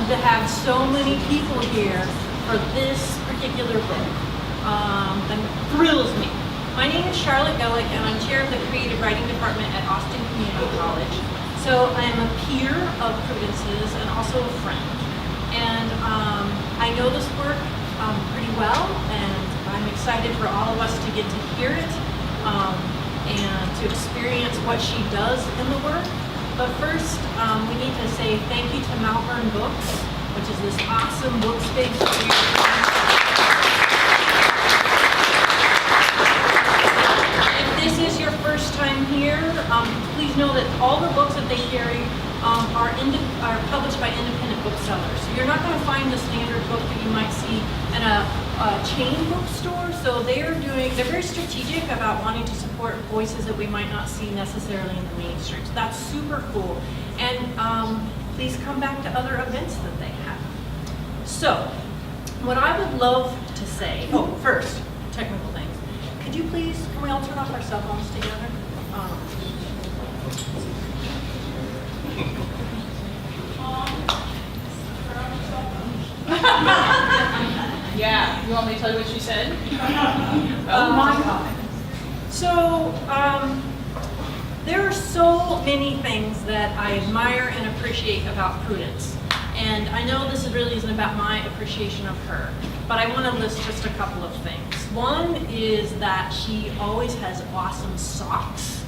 to have so many people here for this particular book. That thrills me. My name is Charlotte Gellick, and I'm chair of the Creative Writing Department at Austin Community College. So I am a peer of Prudence's and also a friend. And I know this work pretty well, and I'm excited for all of us to get to hear it and to experience what she does in the work. But first, we need to say thank you to Malvern Books, which is this awesome book space here. If this is your first time here, please know that all the books that they carry are published by independent booksellers. So you're not going to find the standard book that you might see in a chain bookstore. So they're very strategic about wanting to support voices that we might not see necessarily in the mainstream. So that's super cool. And please come back to other events that they have. So what I would love to say, first, technical things. Could you please, can we all turn off our cell phones together? Yeah, you want me to tell you what she said? Oh my God. So, there are so many things that I admire and appreciate about Prudence. And I know this really isn't about my appreciation of her, but I want to list just a couple of things. One is that she always has awesome socks.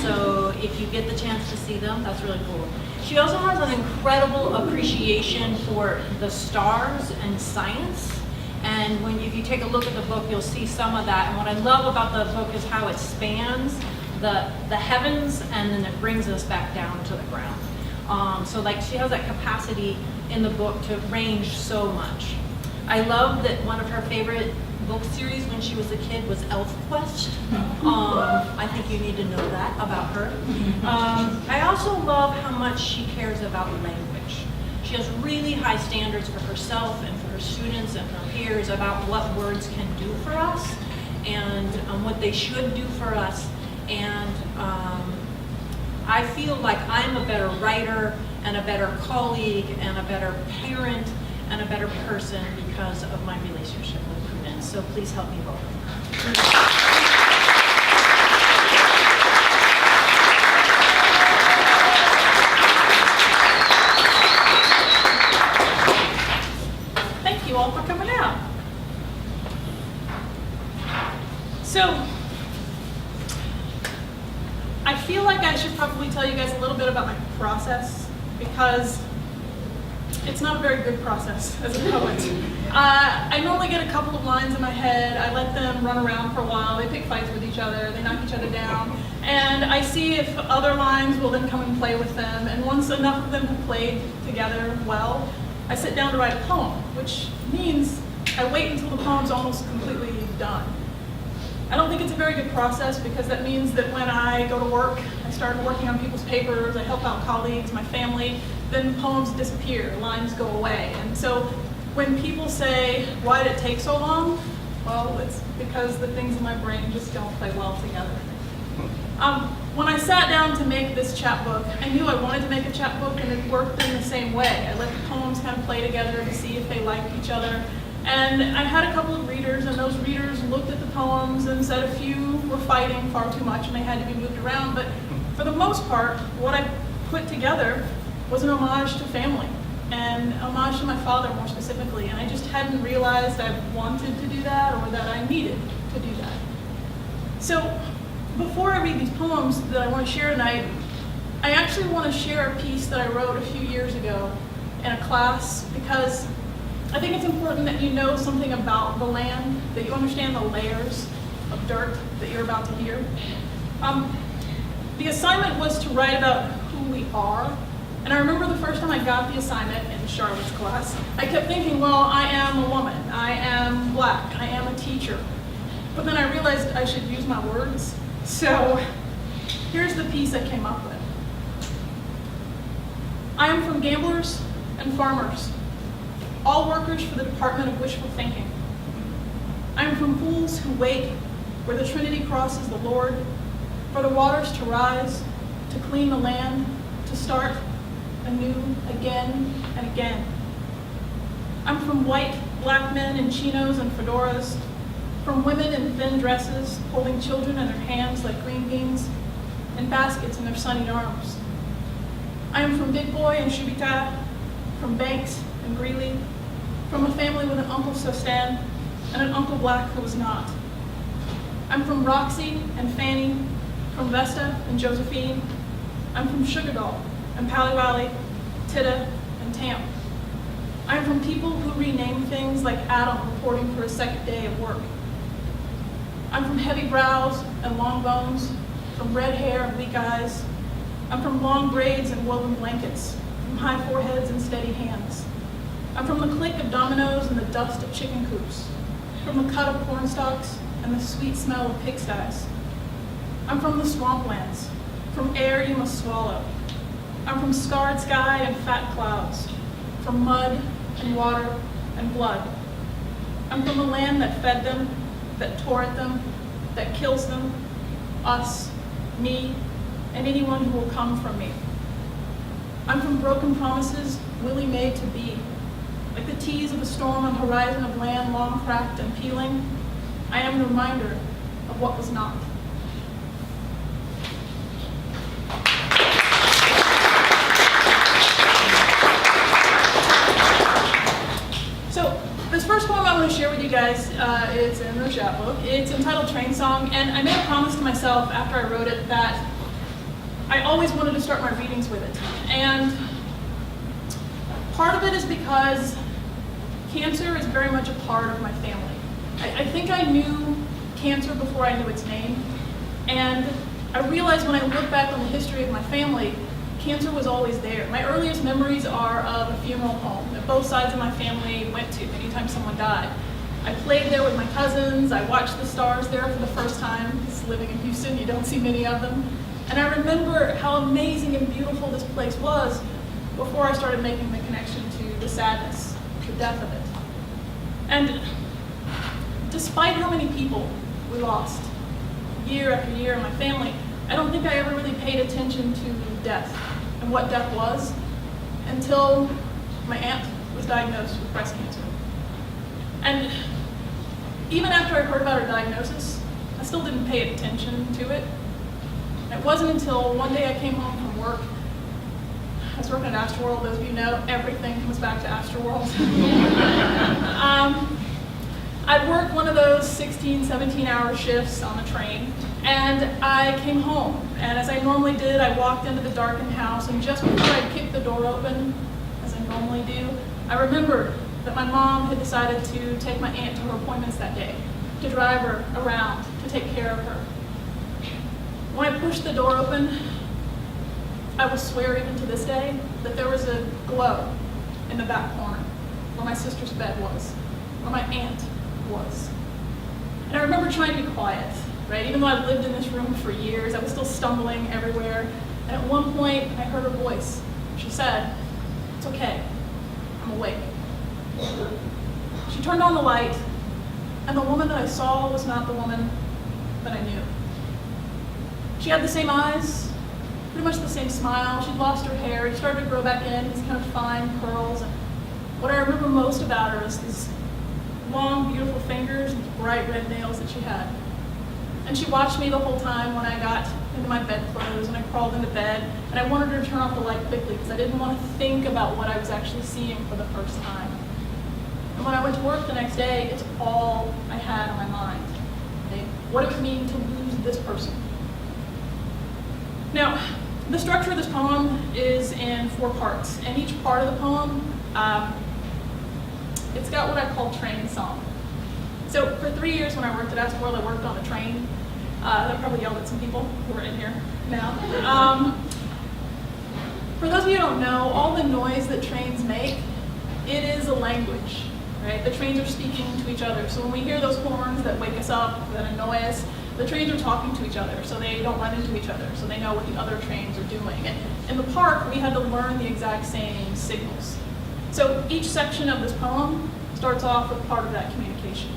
So if you get the chance to see them, that's really cool. She also has an incredible appreciation for the stars and science. And if you take a look at the book, you'll see some of that. And what I love about the book is how it spans the heavens, and then it brings us back down to the ground. So like she has that capacity in the book to range so much. I love that one of her favorite book series when she was a kid was Elf Quest. I think you need to know that about her. I also love how much she cares about language. She has really high standards for herself and for her students and her peers about what words can do for us and what they should do for us. And I feel like I'm a better writer and a better colleague and a better parent and a better person because of my relationship with Prudence. So please help me welcome her. Thank you all for coming out. So, I feel like I should probably tell you guys a little bit about my process because it's not a very good process as a poet. I normally get a couple of lines in my head, I let them run around for a while, they pick fights with each other, they knock each other down, and I see if other lines will then come and play with them, and once enough of them have played together well, I sit down to write a poem, which means I wait until the poem's almost completely done. I don't think it's a very good process because that means that when I go to work, I start working on people's papers, I help out colleagues, my family, then poems disappear, lines go away. And so when people say, why did it take so long? Well, it's because the things in my brain just don't play well together. When I sat down to make this chapbook, I knew I wanted to make a chapbook and it worked in the same way. I let the poems kind of play together to see if they liked each other. And I had a couple of readers, and those readers looked at the poems and said a few were fighting far too much and they had to be moved around. But for the most part, what I put together was an homage to family, and homage to my father more specifically. And I just hadn't realized I wanted to do that or that I needed to do that. So before I read these poems that I want to share tonight, I actually want to share a piece that I wrote a few years ago in a class because I think it's important that you know something about the land, that you understand the layers of dirt that you're about to hear. The assignment was to write about who we are, and I remember the first time I got the assignment in Charlotte's class, I kept thinking, well, I am a woman, I am black, I am a teacher. But then I realized I should use my words, so here's the piece I came up with. I am from gamblers and farmers, all workers for the Department of Wishful Thinking. I am from fools who wait where the Trinity crosses the Lord, for the waters to rise, to clean the land, to start anew, again and again. I'm from white, black men in chinos and fedoras, from women in thin dresses holding children in their hands like green beans and baskets in their sunny arms. I am from Big Boy and Shubita, from Banks and Greeley, from a family with an Uncle Sostan and an Uncle Black who was not. I'm from Roxy and Fanny, from Vesta and Josephine. I'm from Sugardoll and Pally Valley, Titta and Tamp. I'm from people who rename things like Adam reporting for his second day of work. I'm from heavy brows and long bones, from red hair and weak eyes. I'm from long braids and woven blankets, from high foreheads and steady hands. I'm from the click of dominoes and the dust of chicken coops, from the cut of corn stalks and the sweet smell of pigsties. I'm from the swamplands, from air you must swallow. I'm from scarred sky and fat clouds, from mud and water and blood. I'm from the land that fed them, that tore at them, that kills them, us, me, and anyone who will come from me. I'm from broken promises Willie made to be. Like the tease of a storm on the horizon of land long cracked and peeling, I am the reminder of what was not. So this first poem I want to share with you guys is in the chapbook. It's entitled Train Song, and I made a promise to myself after I wrote it that I always wanted to start my readings with it. And part of it is because cancer is very much a part of my family. I think I knew cancer before I knew its name, and I realized when I look back on the history of my family, cancer was always there. My earliest memories are of a funeral home that both sides of my family went to anytime someone died. I played there with my cousins, I watched the stars there for the first time, because living in Houston, you don't see many of them. And I remember how amazing and beautiful this place was before I started making the connection to the sadness, the death of it. And despite how many people we lost year after year in my family, I don't think I ever really paid attention to death and what death was until my aunt was diagnosed with breast cancer. And even after I heard about her diagnosis, I still didn't pay attention to it. It wasn't until one day I came home from work. I was working at Astroworld. Those of you know, everything comes back to Astroworld. I'd worked one of those 16, 17-hour shifts on the train, and I came home. And as I normally did, I walked into the darkened house, and just before I kicked the door open, as I normally do, I remembered that my mom had decided to take my aunt to her appointments that day, to drive her around, to take care of her. When I pushed the door open, I will swear even to this day that there was a glow in the back corner where my sister's bed was, where my aunt was. And I remember trying to be quiet, right? Even though I'd lived in this room for years, I was still stumbling everywhere. And at one point, I heard her voice. She said, "It's okay, I'm awake." She turned on the light, and the woman that I saw was not the woman that I knew. She had the same eyes, pretty much the same smile. She'd lost her hair. It started to grow back in, these kind of fine curls. And what I remember most about her is these long, beautiful fingers and bright red nails that she had. And she watched me the whole time when I got into my bedclothes and I crawled into bed. And I wanted her to turn off the light quickly because I didn't want to think about what I was actually seeing for the first time. And when I went to work the next day, it's all I had on my mind. Okay? What it would mean to lose this person. Now, the structure of this poem is in 4 parts, and each part of the poem, it's got what I call train song. So for 3 years when I worked at Astroworld, I worked on a train. That probably yelled at some people who are in here now. For those of you who don't know, all the noise that trains make, it is a language, right? The trains are speaking to each other. So when we hear those horns that wake us up, that annoy us, the trains are talking to each other, so they don't run into each other, so they know what the other trains are doing. And in the park, we had to learn the exact same signals. So each section of this poem starts off with part of that communication.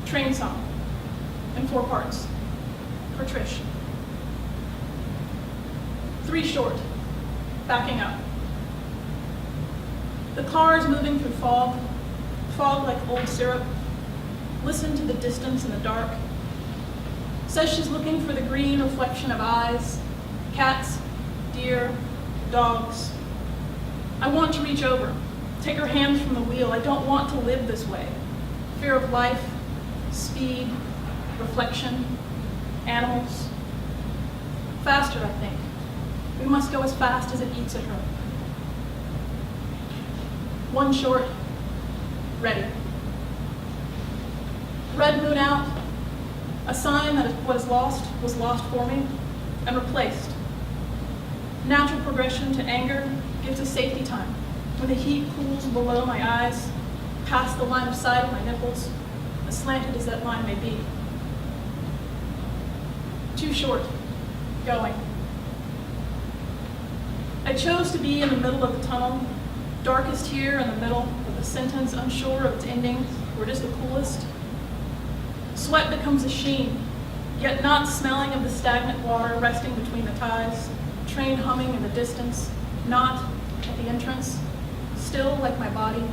Train song in 4 parts for Trish. 3 short, backing up. The car is moving through fog, fog like old syrup. Listen to the distance in the dark. Says she's looking for the green reflection of eyes, cats, deer, dogs. I want to reach over, take her hands from the wheel. I don't want to live this way. Fear of life, speed, reflection, animals. Faster, I think. We must go as fast as it eats at her. One short, ready. Red moon out, a sign that what is lost was lost for me and replaced. Natural progression to anger gives a safety time. When the heat cools below my eyes, past the line of sight of my nipples, as slanted as that line may be. Too short, going. I chose to be in the middle of the tunnel, darkest here in the middle, with a sentence unsure of its ending, where it is the coolest. Sweat becomes a sheen, yet not smelling of the stagnant water resting between the ties, train humming in the distance, not at the entrance, still like my body,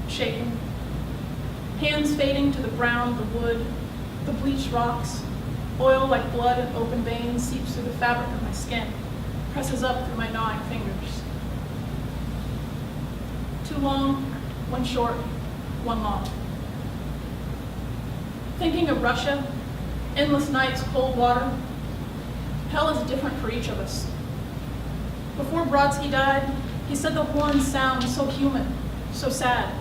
shaking. Hands fading to the brown of the wood, the bleached rocks, oil like blood in open veins seeps through the fabric of my skin, presses up through my gnawing fingers. Too long, one short, one long. Thinking of Russia, endless nights, cold water. Hell is different for each of us. Before Brodsky died, he said the horns sound so human, so sad.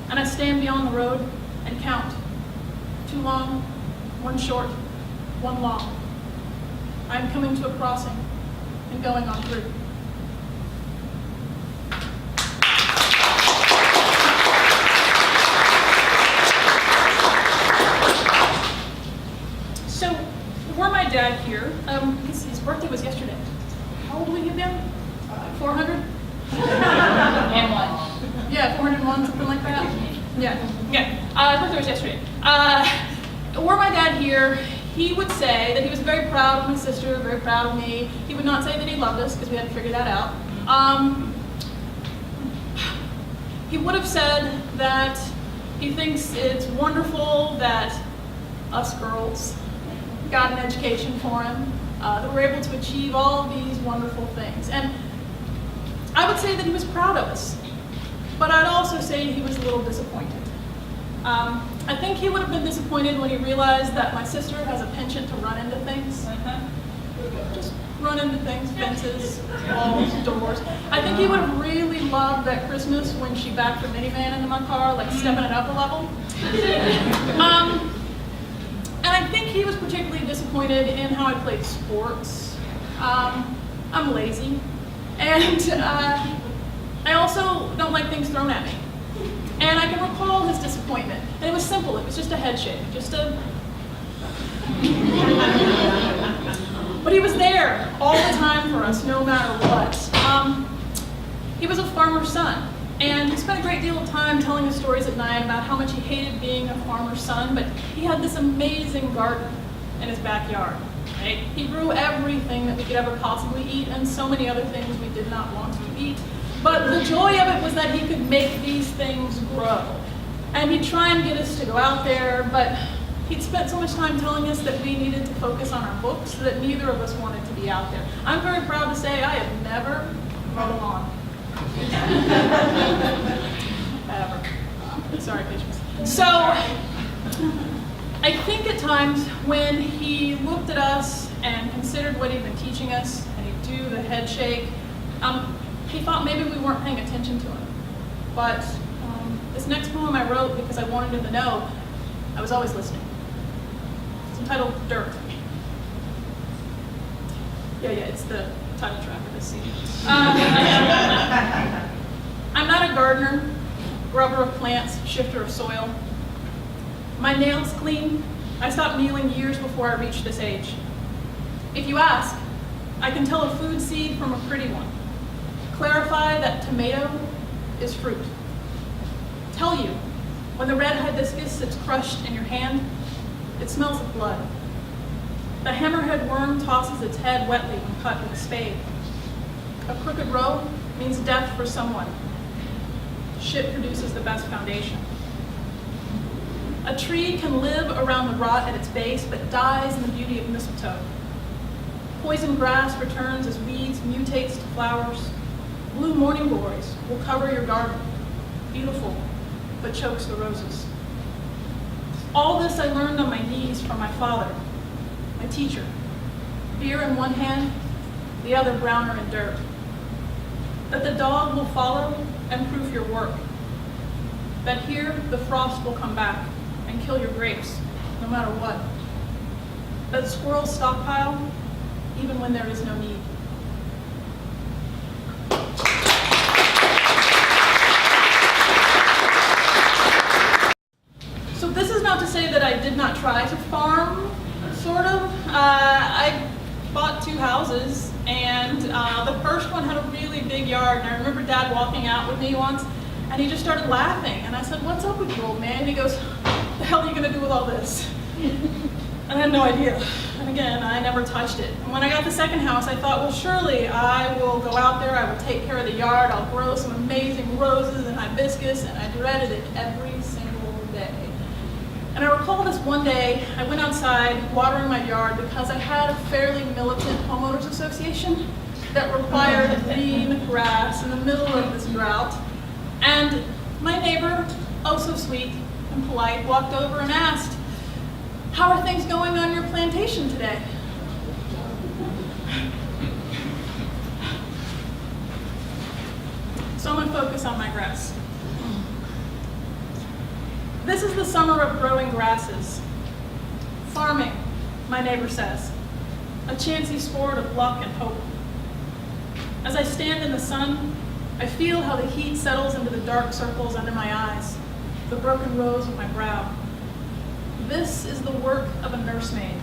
And I stand beyond the road and count. Too long, one short, one long. I am coming to a crossing and going on through. So, were my dad here, his birthday was yesterday. How old will he get down? 400? And one. Yeah, 401, something like that. Yeah. His birthday was yesterday. Were my dad here, he would say that he was very proud of my sister, very proud of me. He would not say that he loved us because we hadn't figured that out. He would have said that he thinks it's wonderful that us girls got an education for him, that we're able to achieve all of these wonderful things. And I would say that he was proud of us, but I'd also say he was a little disappointed. I think he would have been disappointed when he realized that my sister has a penchant to run into things. Just run into things, fences, walls, doors. I think he would have really loved that Christmas when she backed her minivan into my car, like stepping it up a level. And I think he was particularly disappointed in how I played sports. I'm lazy. And I also don't like things thrown at me. And I can recall his disappointment. And it was simple. It was just a head shake. But he was there all the time for us, no matter what. He was a farmer's son. And he spent a great deal of time telling us stories at night about how much he hated being a farmer's son. But he had this amazing garden in his backyard. Right? He grew everything that we could ever possibly eat and so many other things we did not want to eat. But the joy of it was that he could make these things grow. And he'd try and get us to go out there, but he'd spent so much time telling us that we needed to focus on our books that neither of us wanted to be out there. I'm very proud to say I have never mowed a lawn. Ever. Sorry, patience. So, I think at times when he looked at us and considered what he'd been teaching us, and he'd do the head shake, he thought maybe we weren't paying attention to him. But this next poem I wrote because I wanted him to know I was always listening. It's entitled Dirt. Yeah, it's the title track of this scene. I'm not a gardener, grubber of plants, shifter of soil. My nails clean. I stopped kneeling years before I reached this age. If you ask, I can tell a food seed from a pretty one. Clarify that tomato is fruit. Tell you, when the red hibiscus sits crushed in your hand, it smells of blood. The hammerhead worm tosses its head wetly when cut with a spade. A crooked row means death for someone. shit produces the best foundation. A tree can live around the rot at its base, but dies in the beauty of mistletoe. Poison grass returns as weeds mutates to flowers. Blue morning glories will cover your garden, beautiful, but chokes the roses. All this I learned on my knees from my father, my teacher. Beer in one hand, the other browner in dirt. That the dog will follow and proof your work. That here the frost will come back and kill your grapes, no matter what. That squirrels stockpile, even when there is no need. So this is not to say that I did not try to farm, sort of. I bought 2 houses, and the first one had a really big yard, and I remember Dad walking out with me once, and he just started laughing, and I said, "What's up with you, old man?" And he goes, "What the hell are you gonna do with all this?" And I had no idea. And again, I never touched it. And when I got the second house, I thought, well, surely I will go out there, I will take care of the yard, I'll grow some amazing roses and hibiscus, and I dreaded it every single day. And I recall this one day, I went outside watering my yard because I had a fairly militant homeowners association that required green grass in the middle of this drought. And my neighbor, oh so sweet and polite, walked over and asked, "How are things going on your plantation today?" So I'm gonna focus on my grass. This is the summer of growing grasses. Farming, my neighbor says, a chancy sport of luck and hope. As I stand in the sun, I feel how the heat settles into the dark circles under my eyes, the broken rows of my brow. This is the work of a nursemaid.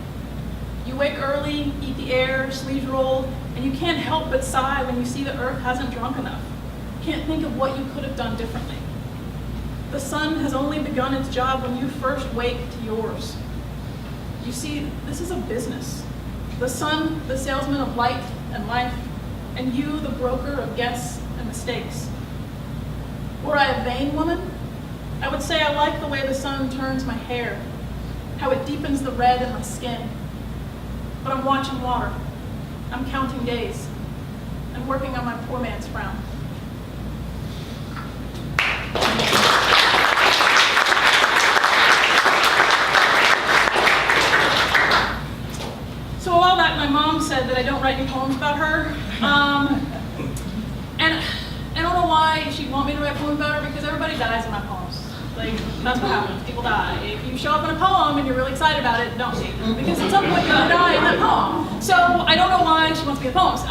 You wake early, eat the air, sleeves rolled, and you can't help but sigh when you see the earth hasn't drunk enough. Can't think of what you could have done differently. The sun has only begun its job when you first wake to yours. You see, this is a business. The sun, the salesman of light and life, and you, the broker of guess and mistakes. Were I a vain woman, I would say I like the way the sun turns my hair, how it deepens the red in my skin. But I'm watching water, I'm counting days, and working on my poor man's frown. So all that, my mom said that I don't write any poems about her. And I don't know why she'd want me to write poems about her, because everybody dies in my poems. Like, that's what happens, people die. If you show up in a poem and you're really excited about it, don't see it, because at some point you're gonna die in that poem. So I don't know why she wants me in poems.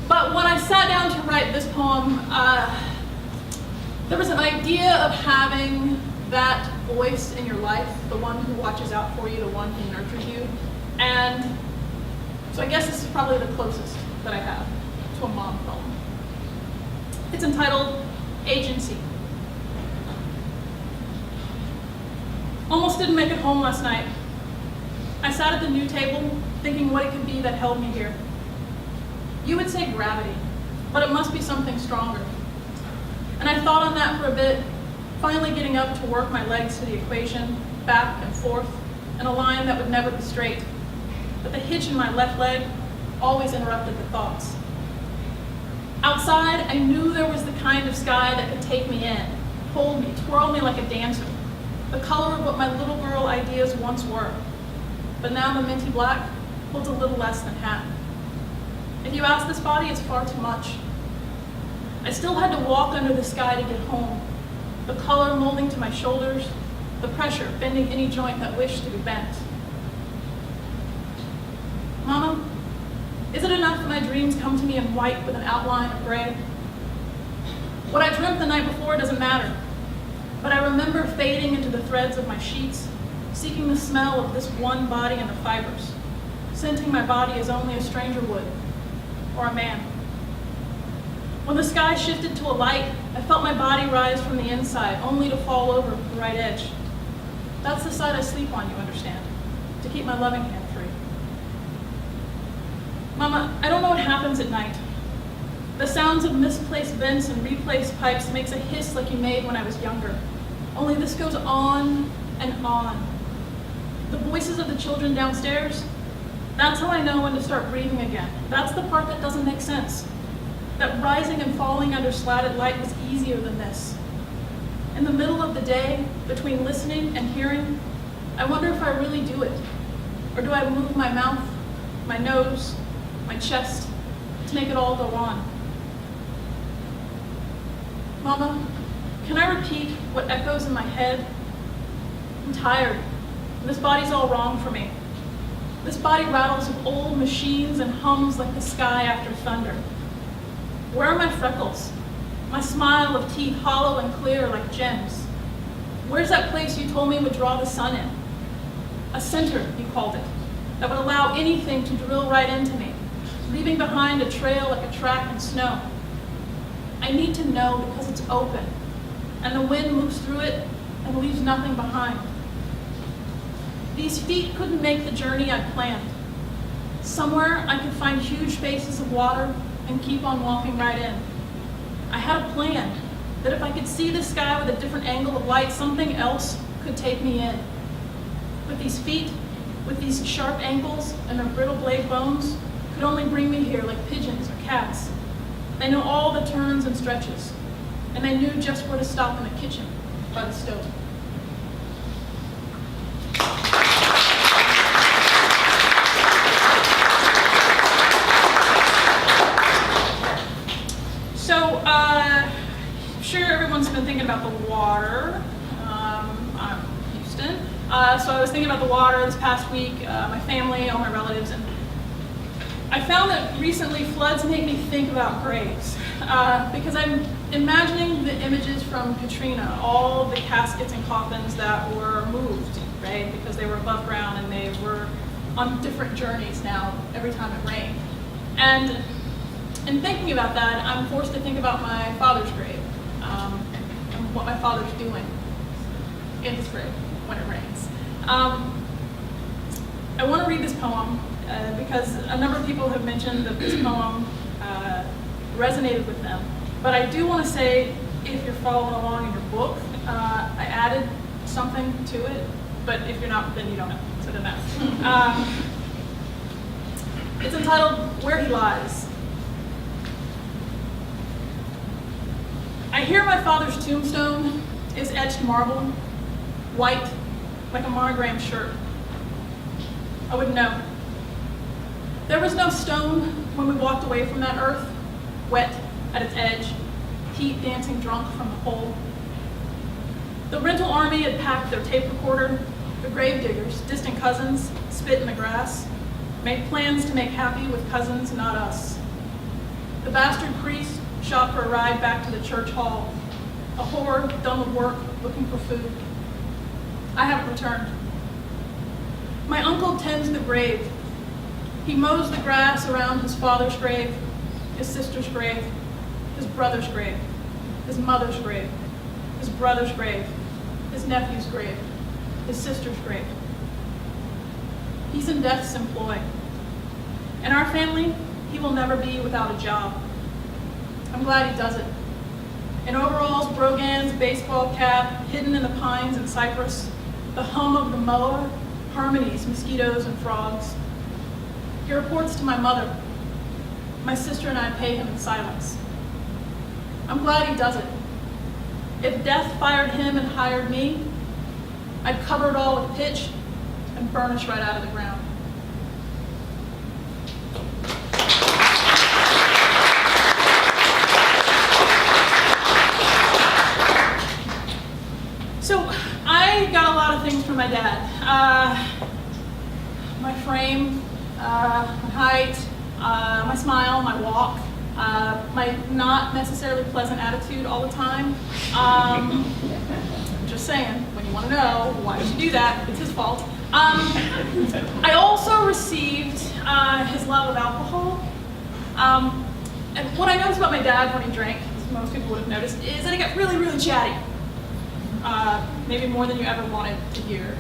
But when I sat down to write this poem, there was an idea of having that voice in your life, the one who watches out for you, the one who nurtures you. And so I guess this is probably the closest that I have to a mom poem. It's entitled Agency. Almost didn't make it home last night. I sat at the new table thinking what it could be that held me here. You would say gravity, but it must be something stronger. And I thought on that for a bit, finally getting up to work my legs to the equation, back and forth, in a line that would never be straight. But the hitch in my left leg always interrupted the thoughts. Outside, I knew there was the kind of sky that could take me in, hold me, twirl me like a dancer, the color of what my little girl ideas once were. But now the minty black holds a little less than half. If you ask this body, it's far too much. I still had to walk under the sky to get home, the color molding to my shoulders, the pressure bending any joint that wished to be bent. Mama, is it enough that my dreams come to me in white with an outline of gray? What I dreamt the night before doesn't matter, but I remember fading into the threads of my sheets, seeking the smell of this one body and the fibers, scenting my body as only a stranger would, or a man. When the sky shifted to a light, I felt my body rise from the inside, only to fall over the right edge. That's the side I sleep on, you understand, to keep my loving hand free. Mama, I don't know what happens at night. The sounds of misplaced vents and replaced pipes makes a hiss like you made when I was younger. Only this goes on and on. The voices of the children downstairs, that's how I know when to start breathing again. That's the part that doesn't make sense. That rising and falling under slatted light was easier than this. In the middle of the day, between listening and hearing, I wonder if I really do it. Or do I move my mouth, my nose, my chest to make it all go on? Mama, can I repeat what echoes in my head? I'm tired. This body's all wrong for me. This body rattles of old machines and hums like the sky after thunder. Where are my freckles? My smile of teeth hollow and clear like gems. Where's that place you told me would draw the sun in? A center, you called it, that would allow anything to drill right into me, leaving behind a trail like a track in snow. I need to know because it's open, and the wind moves through it and leaves nothing behind. These feet couldn't make the journey I'd planned. Somewhere I could find huge spaces of water and keep on walking right in. I had a plan that if I could see the sky with a different angle of light, something else could take me in. But these feet, with these sharp ankles and their brittle blade bones, could only bring me here like pigeons or cats. They know all the turns and stretches, and they knew just where to stop in the kitchen by the stove. So, I'm sure everyone's been thinking about the water. I'm Houston. So I was thinking about the water this past week, my family, all my relatives, and I found that recently floods make me think about graves because I'm imagining the images from Katrina, all the caskets and coffins that were moved, right? Because they were above ground and they were on different journeys now every time it rained. And in thinking about that, I'm forced to think about my father's grave and what my father's doing in his grave when it rains. I want to read this poem because a number of people have mentioned that this poem resonated with them. But I do want to say, if you're following along in your book, I added something to it, but if you're not, then you don't know, so it doesn't matter. It's entitled, Where He Lies. I hear my father's tombstone is etched marble, white, like a monogram shirt. I wouldn't know. There was no stone when we walked away from that earth, wet at its edge, heat dancing drunk from the hole. The rental army had packed their tape recorder, the grave diggers, distant cousins, spit in the grass, made plans to make happy with cousins, not us. The bastard priest shot for a ride back to the church hall, a whore done with work, looking for food. I haven't returned. My uncle tends the grave. He mows the grass around his father's grave, his sister's grave, his brother's grave, his mother's grave, his brother's grave, his nephew's grave, his sister's grave. He's in death's employ. In our family, he will never be without a job. I'm glad he does it. In overalls, brogans, baseball cap, hidden in the pines and cypress, the hum of the mower, harmonies, mosquitoes, and frogs. He reports to my mother. My sister and I pay him in silence. I'm glad he does it. If death fired him and hired me, I'd cover it all with pitch and burnish right out of the ground. So I got a lot of things from my dad. My frame, my height, my smile, my walk, my not necessarily pleasant attitude all the time. Just saying, when you want to know, why did you do that? It's his fault. I also received his love of alcohol. And what I noticed about my dad when he drank, as most people would have noticed, is that he got really, really chatty. Maybe more than you ever wanted to hear,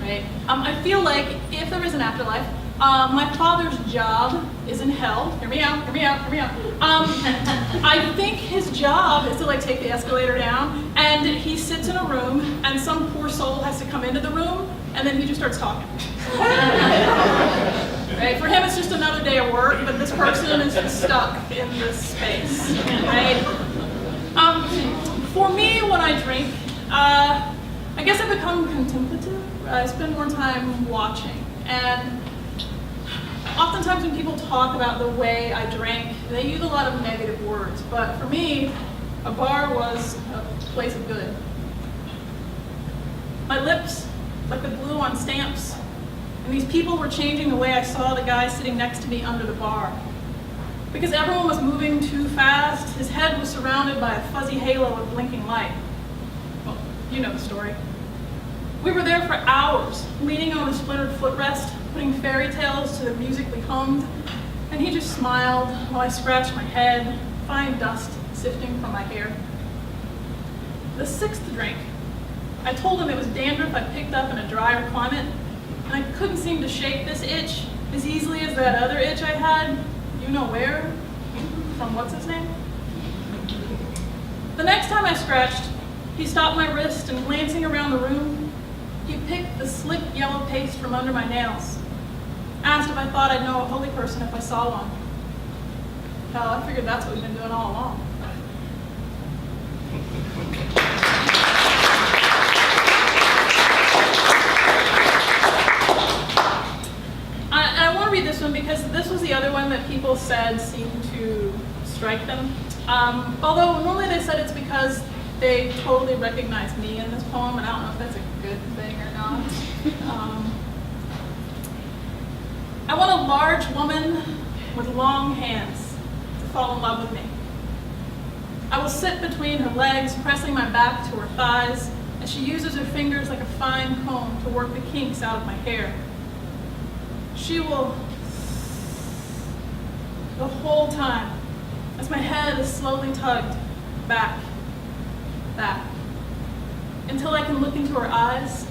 right? I feel like if there is an afterlife, My father's job is in hell. Hear me out, hear me out, hear me out. I think his job is to like take the escalator down, and he sits in a room, and some poor soul has to come into the room, and then he just starts talking. Right? For him, it's just another day of work, but this person is just stuck in this space. Right? For me, when I drink, I guess I become contemplative. I spend more time watching, and oftentimes when people talk about the way I drank, they use a lot of negative words, but for me, a bar was a place of good. My lips, like the glue on stamps, and these people were changing the way I saw the guy sitting next to me under the bar. Because everyone was moving too fast, his head was surrounded by a fuzzy halo of blinking light. Well, you know the story. We were there for hours, leaning on a splintered footrest, putting fairy tales to the music we hummed, and he just smiled while I scratched my head, fine dust sifting from my hair. The 6th drink, I told him it was dandruff I picked up in a drier climate, and I couldn't seem to shake this itch as easily as that other itch I had, you know where, from what's his name? The next time I scratched, he stopped my wrist and glancing around the room, he picked the slick yellow paste from under my nails. Asked if I thought I'd know a holy person if I saw one. Hell, I figured that's what we've been doing all along. And I want to read this one because this was the other one that people said seemed to strike them. Although normally they said it's because they totally recognized me in this poem, and I don't know if that's a good thing or not. I want a large woman with long hands to fall in love with me. I will sit between her legs, pressing my back to her thighs, as she uses her fingers like a fine comb to work the kinks out of my hair. She will, the whole time, as my head is slowly tugged back, until I can look into her eyes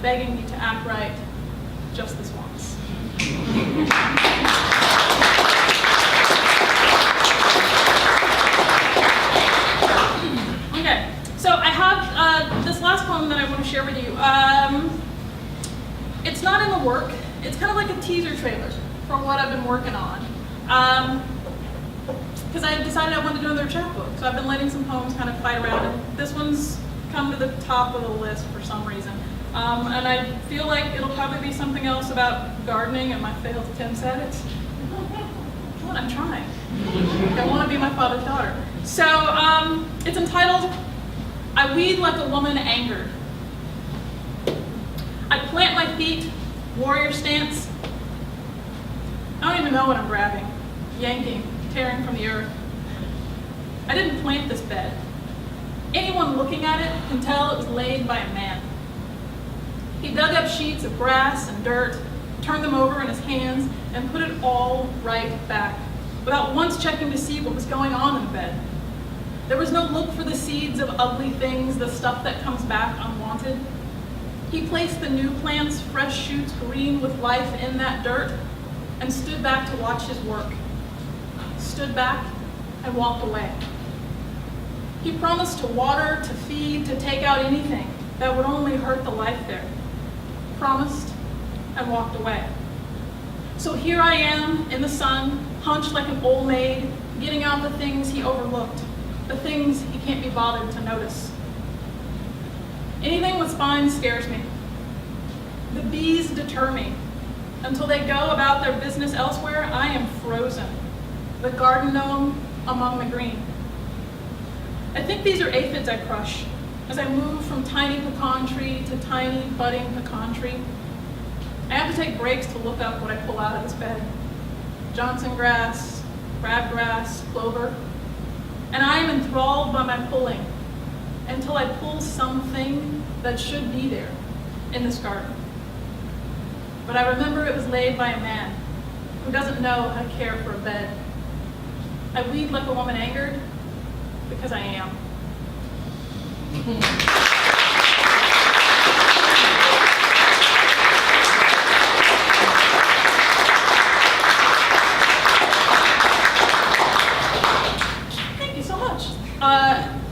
begging me to act right just this once. Okay, so I have this last poem that I want to share with you. It's not in the work. It's kind of like a teaser trailer for what I've been working on. Because I decided I wanted to do another chapbook, so I've been letting some poems kind of fight around, and this one's come to the top of the list for some reason. And I feel like it'll probably be something else about gardening and my failed attempts at it. What I'm trying. I want to be my father's daughter. So it's entitled, I Weed Like a Woman Angered. I plant my feet, warrior stance. I don't even know what I'm grabbing, yanking, tearing from the earth. I didn't plant this bed. Anyone looking at it can tell it was laid by a man. He dug up sheets of grass and dirt, turned them over in his hands, and put it all right back, without once checking to see what was going on in the bed. There was no look for the seeds of ugly things, the stuff that comes back unwanted. He placed the new plants, fresh shoots green with life in that dirt, and stood back to watch his work. Stood back and walked away. He promised to water, to feed, to take out anything that would only hurt the life there. Promised and walked away. So here I am in the sun, hunched like an old maid, getting out the things he overlooked, the things he can't be bothered to notice. Anything with spines scares me. The bees deter me. Until they go about their business elsewhere, I am frozen. The garden gnome among the green. I think these are aphids I crush as I move from tiny pecan tree to tiny budding pecan tree. I have to take breaks to look up what I pull out of this bed. Johnson grass, crabgrass, clover. And I am enthralled by my pulling until I pull something that should be there in this garden. But I remember it was laid by a man who doesn't know how to care for a bed. I weed like a woman angered because I am.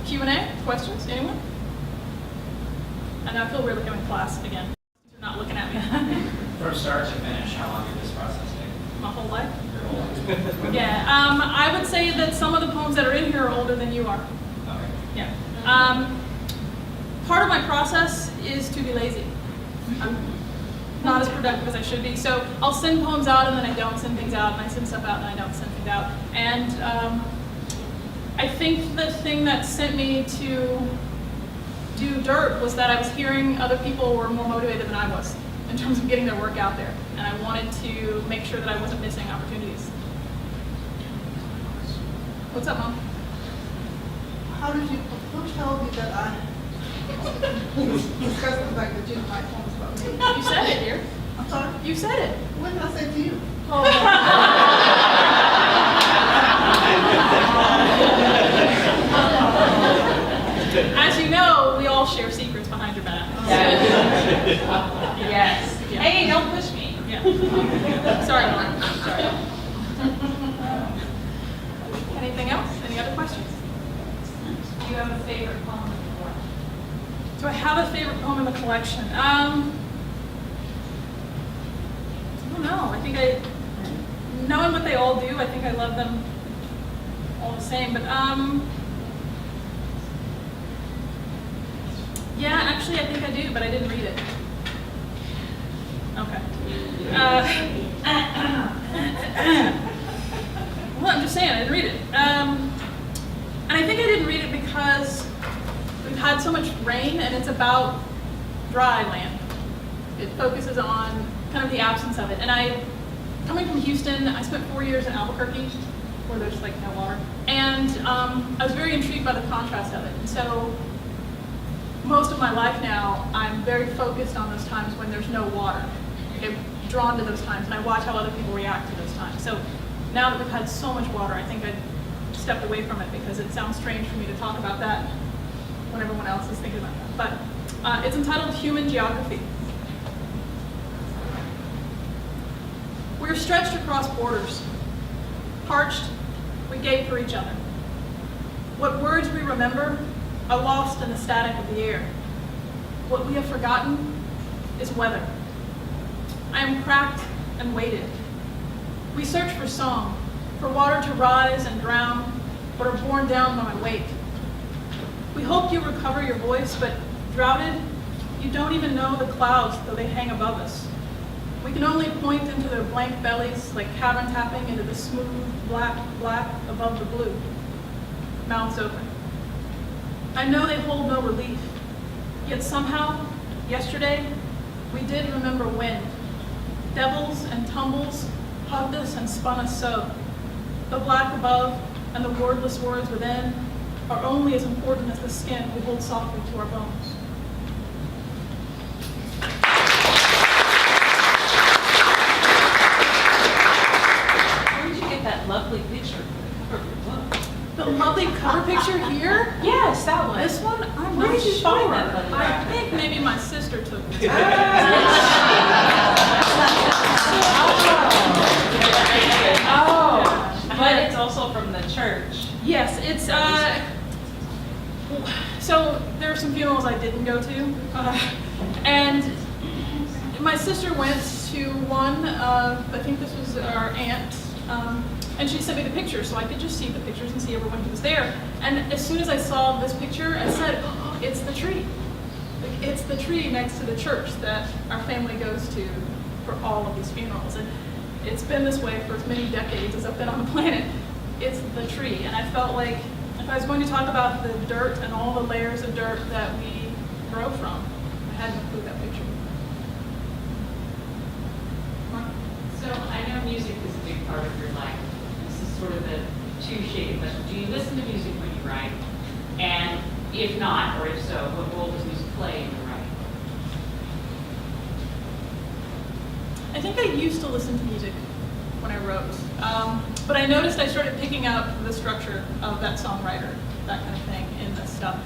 Q&A, questions, anyone? And I feel weird like I'm in class again. You're not looking at me. From start to finish, how long did this process take? My whole life? Your whole life? Yeah, I would say that some of the poems that are in here are older than you are. Okay. Yeah. Part of my process is to be lazy. I'm not as productive as I should be. So I'll send poems out and then I don't send things out, and I send stuff out and I don't send things out. And I think the thing that sent me to do Dirt was that I was hearing other people were more motivated than I was in terms of getting their work out there. And I wanted to make sure that I wasn't missing opportunities. What's up, Mom? How did you, who told you that I discussed the fact that you didn't write poems about me? You said it, dear. I'm sorry? You said it. When did I say to you? As you know, we all share secrets behind your back. Yes. Yeah. Hey, don't push me. Yeah. Sorry, Mom. Sorry. Anything else? Any other questions? Do you have a favorite poem in the collection? Do I have a favorite poem in the collection? I don't know. I think knowing what they all do, I think I love them all the same. But yeah, actually, I think I do, but I didn't read it. Okay. Well, I'm just saying, I didn't read it. And I think I didn't read it because we've had so much rain, and it's about dry land. It focuses on kind of the absence of it. And coming from Houston, I spent 4 years in Albuquerque, where there's like no water. And I was very intrigued by the contrast of it. And so most of my life now, I'm very focused on those times when there's no water. I'm drawn to those times, and I watch how other people react to those times. So now that we've had so much water, I think I stepped away from it because it sounds strange for me to talk about that when everyone else is thinking about that. But it's entitled Human Geography. We're stretched across borders. Parched, we gape for each other. What words we remember are lost in the static of the air. What we have forgotten is weather. I am cracked and weighted. We search for song, for water to rise and drown, but are borne down by my weight. We hope you recover your voice, but droughted, you don't even know the clouds, though they hang above us. We can only point into their blank bellies like cavern tapping into the smooth, black above the blue. Mouths open. I know they hold no relief, yet somehow, yesterday, we did remember wind. Devils and tumbles hugged us and spun us so. The black above and the wordless words within are only as important as the skin we hold softly to our bones. Where did you get that lovely picture for the cover of your book? The lovely cover picture here, Yes, that one. this one, I'm Where not did you sure. find that lovely I graphic? think maybe my sister took it. Oh, but it's also from the church. Yes, it's, so there are some funerals I didn't go to, and my sister went to one, I think this was our aunt, and she sent me the picture so I could just see the pictures and see everyone who was there. And as soon as I saw this picture, I said, oh, it's the tree. Like, it's the tree next to the church that our family goes to for all of these funerals. And it's been this way for as many decades as I've been on the planet. It's the tree. And I felt like if I was going to talk about the dirt and all the layers of dirt that we grow from, I had to include that picture. So I know music is a big part of your life. This is sort of a two-shaded question. Do you listen to music when you write? And if not, or if so, what role does music play in your writing? I think I used to listen to music when I wrote, but I noticed I started picking up the structure of that songwriter, that kind of thing in this stuff.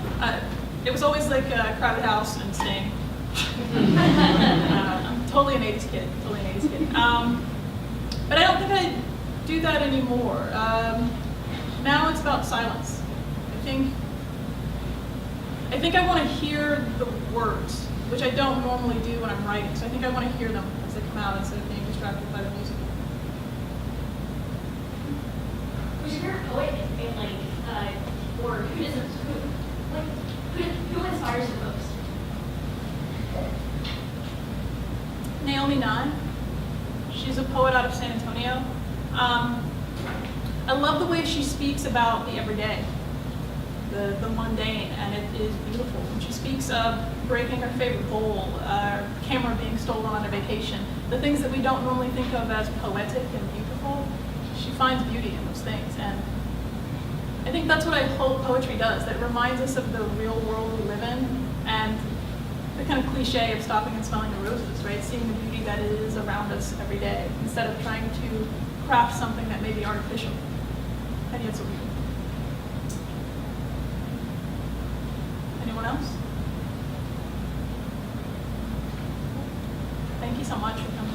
It was always like a crowded house and Sting. I'm totally an 80s kid, but I don't think I do that anymore. Now it's about silence. think I want to hear the words, which I don't normally do when I'm writing. So I think I want to hear them as they come out instead of being distracted by the music. Was your favorite poet and like, or who inspires you most? Naomi Nine. She's a poet out of San Antonio. I love the way she speaks about the everyday, the mundane, and it is beautiful. When she speaks of breaking her favorite bowl, camera being stolen on a vacation, the things that we don't normally think of as poetic and beautiful, she finds beauty in those things. And I think that's what I hope poetry does, that it reminds us of the real world we live in, and the kind of cliche of stopping and smelling the roses, right? Seeing the beauty that is around us every day, instead of trying to craft something that may be artificial. I think that's what we do. Anyone else? Thank you so much for coming.